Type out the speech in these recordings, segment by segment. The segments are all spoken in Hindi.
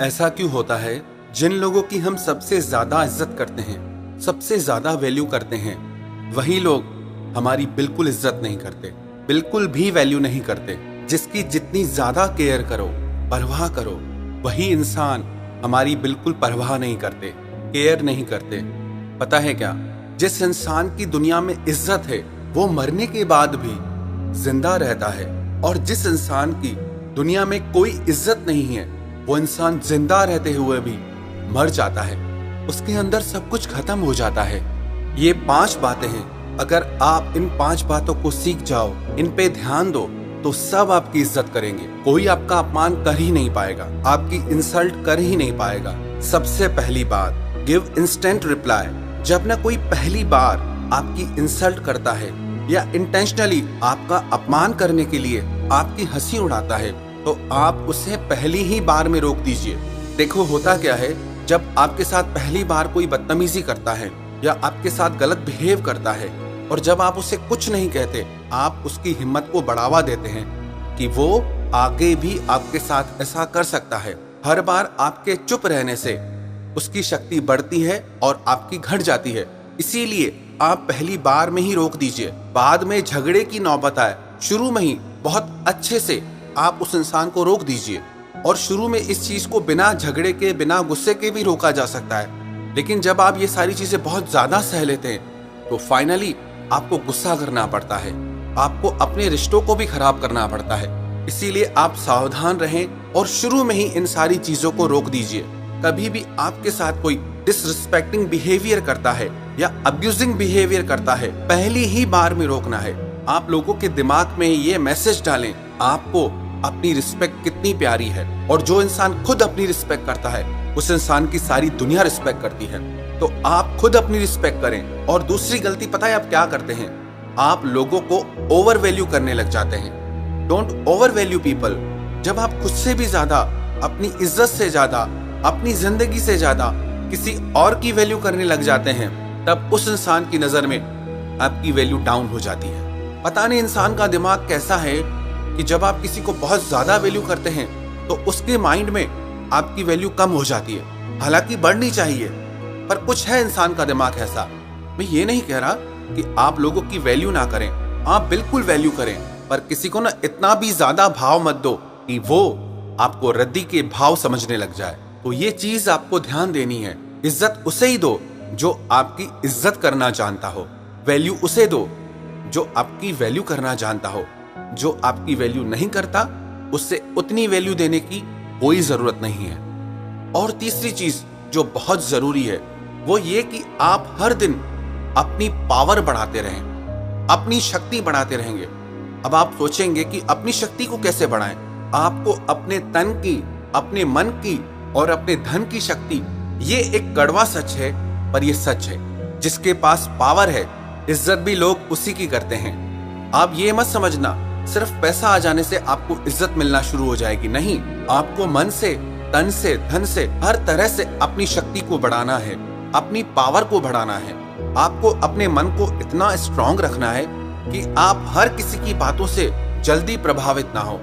ऐसा क्यों होता है? जिन लोगों की हम सबसे ज्यादा इज्जत करते हैं, सबसे ज्यादा वैल्यू करते हैं, वही लोग हमारी बिल्कुल इज्जत नहीं करते, बिल्कुल भी वैल्यू नहीं करते। जिसकी जितनी ज्यादा केयर करो, परवाह करो, वही इंसान हमारी बिल्कुल परवाह नहीं करते, केयर नहीं करते। पता है क्या? जिस इंसान की दुनिया में इज्जत है वो मरने के बाद भी जिंदा रहता है, और जिस इंसान की दुनिया में कोई इज्जत नहीं है वो इंसान जिंदा रहते हुए भी मर जाता है। उसके अंदर सब कुछ खत्म हो जाता है। ये 5 बातें हैं। अगर आप इन 5 बातों को सीख जाओ, इन पे ध्यान दो, तो सब आपकी इज्जत करेंगे। कोई आपका अपमान कर ही नहीं पाएगा, आपकी इंसल्ट कर ही नहीं पाएगा। सबसे पहली बात, गिव इंस्टेंट रिप्लाई। जब ना कोई पहली बार आपकी इंसल्ट करता है या इंटेंशनली आपका अपमान करने के लिए आपकी हंसी उड़ाता है, तो आप उसे पहली ही बार में रोक दीजिए। देखो होता क्या है, जब आपके साथ पहली बार कोई बदतमीजी करता है या आपके साथ गलत बिहेव करता है, और जब आप उसे कुछ नहीं कहते, आप उसकी हिम्मत को बढ़ावा देते हैं कि वो आगे भी आपके साथ ऐसा कर सकता है। हर बार आपके चुप रहने से उसकी शक्ति बढ़ती है और आपकी घट जाती है। इसीलिए आप पहली बार में ही रोक दीजिए। बाद में झगड़े की नौबत आए, शुरू में ही बहुत अच्छे से आप उस इंसान को रोक दीजिए। और शुरू में इस चीज को बिना झगड़े के, बिना गुस्से के भी रोका जा सकता है। लेकिन जब आप ये सारी चीजें बहुत ज्यादा सह लेते हैं तो फाइनली आपको गुस्सा करना पड़ता है, आपको अपने रिश्तों को भी खराब करना पड़ता है। इसीलिए आप सावधान रहें और शुरू में ही इन सारी चीजों को रोक दीजिए। कभी भी आपके साथ कोई डिसरिस्पेक्टिंग बिहेवियर करता है या अब्यूजिंग बिहेवियर करता है, पहली ही बार में रोकना है। आप लोगों के दिमाग में ये मैसेज डालें, आपको अपनी रिस्पेक्ट कितनी प्यारी है, और जो इंसान खुद अपनी रिस्पेक्ट करता है उस इंसान की सारी दुनिया रिस्पेक्ट करती है। तो आप खुद अपनी रिस्पेक्ट करें। और दूसरी गलती पता है आप क्या करते हैं? आप लोगों को ओवर वैल्यू करने लग जाते हैं। Don't over value people. जब आप खुद से भी ज्यादा, अपनी इज्जत से ज्यादा, अपनी जिंदगी से ज्यादा किसी और की वैल्यू करने लग जाते हैं, तब उस इंसान की नजर में आपकी वैल्यू डाउन हो जाती है। पता नहीं इंसान का दिमाग कैसा है कि जब आप किसी को बहुत ज्यादा वैल्यू करते हैं तो उसके माइंड में आपकी वैल्यू कम हो जाती है। हालांकि बढ़नी चाहिए, पर कुछ है इंसान का दिमाग ऐसा। मैं ये नहीं कह रहा कि आप लोगों की वैल्यू ना करें, आप बिल्कुल वैल्यू करें, पर किसी को ना इतना भी ज्यादा भाव मत दो कि वो आपको रद्दी के भाव समझने लग जाए। तो ये चीज आपको ध्यान देनी है। इज्जत उसे ही दो जो आपकी इज्जत करना जानता हो, वैल्यू उसे दो जो आपकी वैल्यू करना जानता हो। जो आपकी वैल्यू नहीं करता, उससे उतनी वैल्यू देने की कोई जरूरत नहीं है। और तीसरी चीज जो बहुत जरूरी है वो ये कि आप हर दिन अपनी पावर बढ़ाते रहें, अपनी शक्ति बढ़ाते रहेंगे। अब आप सोचेंगे कि अपनी शक्ति को कैसे बढ़ाएं? आपको अपने तन की, अपने मन की और अपने धन की शक्ति, ये एक कड़वा सच है पर ये सच है। जिसके पास पावर है, इज्जत भी लोग उसी की करते हैं। आप ये मत समझना सिर्फ पैसा आ जाने से आपको इज्जत मिलना शुरू हो जाएगी। नहीं, आपको मन से, तन से, धन से, हर तरह से अपनी शक्ति को बढ़ाना है, अपनी पावर को बढ़ाना है। आपको अपने मन को इतना स्ट्रांग रखना है कि आप हर किसी की बातों से जल्दी प्रभावित ना हो,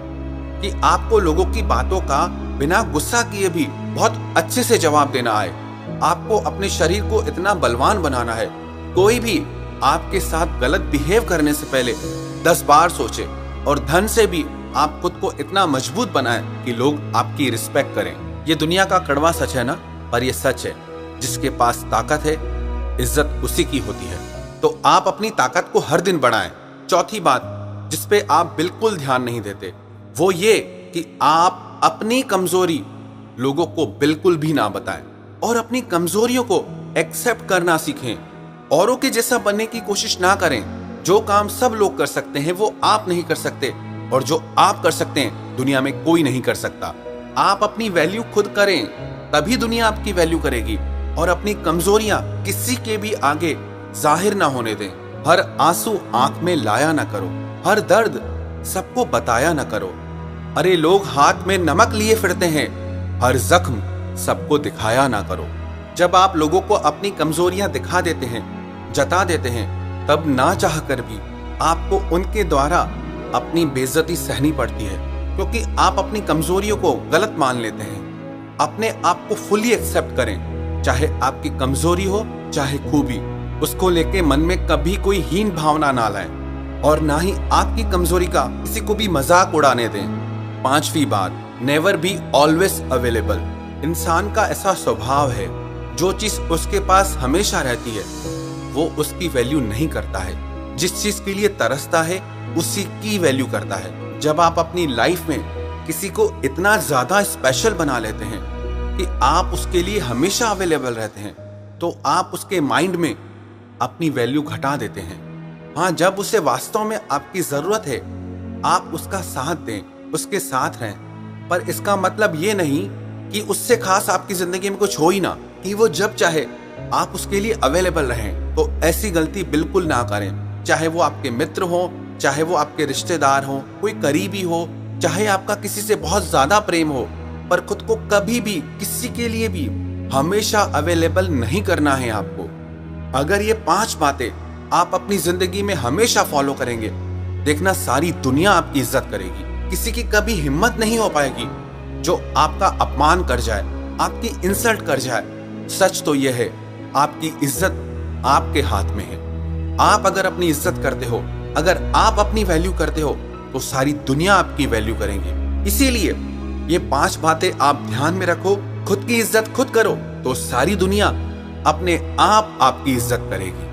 कि आपको लोगों की बातों का बिना गुस्सा किए भी बहुत अच्छे से जवाब देना आए। आपको अपने शरीर को इतना बलवान बनाना है, कोई भी आपके साथ गलत बिहेव करने से पहले 10 बार सोचे। और धन से भी आप खुद को इतना मजबूत बनाएं कि लोग आपकी रिस्पेक्ट करें। ये दुनिया का कड़वा सच है ना, पर ये सच है। जिसके पास ताकत है, इज्जत उसी की होती है। तो आप अपनी ताकत को हर दिन बढ़ाएं। चौथी बात जिसपे आप बिल्कुल ध्यान नहीं देते, वो ये कि आप अपनी कमजोरी लोगों को बिल्कुल भी ना बताएं और अपनी कमजोरियों को एक्सेप्ट करना सीखें। औरों के जैसा बनने की कोशिश ना करें। जो काम सब लोग कर सकते हैं वो आप नहीं कर सकते, और जो आप कर सकते हैं दुनिया में कोई नहीं कर सकता। आप अपनी वैल्यू खुद करें, तभी दुनिया आपकी वैल्यू करेगी। और अपनी कमजोरियां किसी के भी आगे जाहिर ना होने दें। हर आंसू आंख में लाया ना करो, हर दर्द सबको बताया ना करो। अरे लोग हाथ में नमक लिए फिरते हैं, हर जख्म सबको दिखाया ना करो। जब आप लोगों को अपनी कमजोरियां दिखा देते हैं, जता देते हैं, तब ना चाह कर भी आपको उनके द्वारा अपनी बेइज्जती सहनी पड़ती है, क्योंकि आप अपनी कमजोरियों को गलत मान लेते हैं। अपने आप को फुली एक्सेप्ट करें, चाहे आपकी कमजोरी हो चाहे खूबी। उसको लेके मन में कभी कोई हीन भावना ना लाएं और ना ही आपकी कमजोरी का किसी को भी मजाक उड़ाने दें। 5वीं बात, नेवर बी ऑलवेज अवेलेबल। इंसान का ऐसा स्वभाव है, जो चीज उसके पास हमेशा रहती है वो उसकी वैल्यू नहीं करता है। जिस चीज के लिए तरसता है उसी की वैल्यू करता है। जब आप अपनी लाइफ में किसी को इतना ज्यादा स्पेशल बना लेते हैं कि आप उसके लिए हमेशा अवेलेबल रहते हैं, तो आप उसके माइंड में अपनी वैल्यू घटा देते हैं। हाँ, जब उसे वास्तव में आपकी जरूरत है आप उसका साथ दें, उसके साथ रहें, पर इसका मतलब ये नहीं कि उससे खास आपकी जिंदगी में कुछ हो ही ना, कि वो जब चाहे आप उसके लिए अवेलेबल रहें। तो ऐसी गलती बिल्कुल ना करें, चाहे वो आपके मित्र हो, चाहे वो आपके रिश्तेदार हो, कोई करीबी हो, चाहे आपका किसी से बहुत ज्यादा प्रेम हो, पर खुद को कभी भी किसी के लिए भी हमेशा अवेलेबल नहीं करना है आपको। अगर ये 5 बातें आप अपनी जिंदगी में हमेशा फॉलो करेंगे, देखना सारी दुनिया आपकी इज्जत करेगी। किसी की कभी हिम्मत नहीं हो पाएगी जो आपका अपमान कर जाए, आपकी इंसल्ट कर जाए। सच तो यह है, आपकी इज्जत आपके हाथ में है। आप अगर अपनी इज्जत करते हो, अगर आप अपनी वैल्यू करते हो, तो सारी दुनिया आपकी वैल्यू करेंगी। इसीलिए ये 5 बातें आप ध्यान में रखो। खुद की इज्जत खुद करो तो सारी दुनिया अपने आप आपकी इज्जत करेगी।